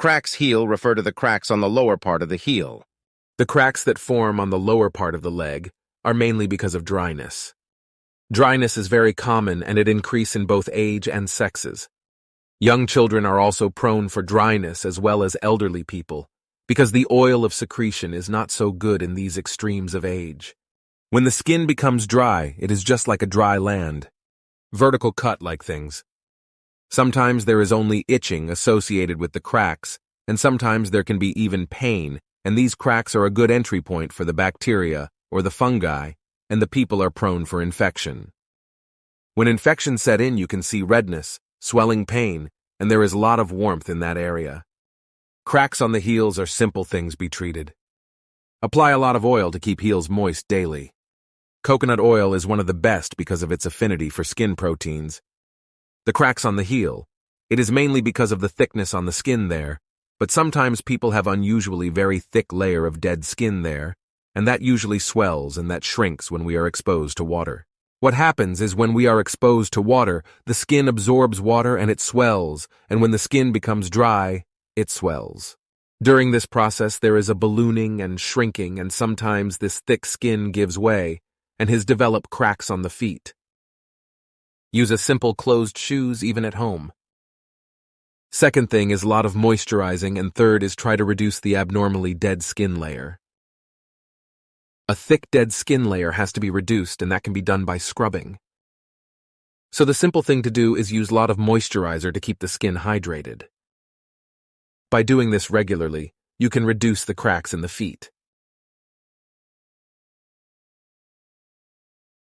cracks heel refer to the cracks on the lower part of the heel. The cracks that form on the lower part of the leg are mainly because of dryness. Dryness is very common and it increases in both age and sexes. Young children are also prone for dryness as well as elderly people, because the oil of secretion is not so good in these extremes of age. When the skin becomes dry, it is just like a dry land. Vertical cut-like things. Sometimes there is only itching associated with the cracks, and sometimes there can be even pain, and these cracks are a good entry point for the bacteria or the fungi, and the people are prone for infection. When infection set in, you can see redness, swelling pain, and there is a lot of warmth in that area. Cracks on the heels are simple things be treated. Apply a lot of oil to keep heels moist daily. Coconut oil is one of the best because of its affinity for skin proteins. The cracks on the heel, it is mainly because of the thickness on the skin there, but sometimes people have unusually very thick layer of dead skin there, and that usually swells and that shrinks when we are exposed to water. What happens is when we are exposed to water, the skin absorbs water and it swells, and when the skin becomes dry, it swells. During this process, there is a ballooning and shrinking, and sometimes this thick skin gives way, and has developed cracks on the feet. Use a simple closed shoes even at home. Second thing is a lot of moisturizing, and third is try to reduce the abnormally dead skin layer. A thick dead skin layer has to be reduced, and that can be done by scrubbing. So the simple thing to do is use a lot of moisturizer to keep the skin hydrated. By doing this regularly, you can reduce the cracks in the feet.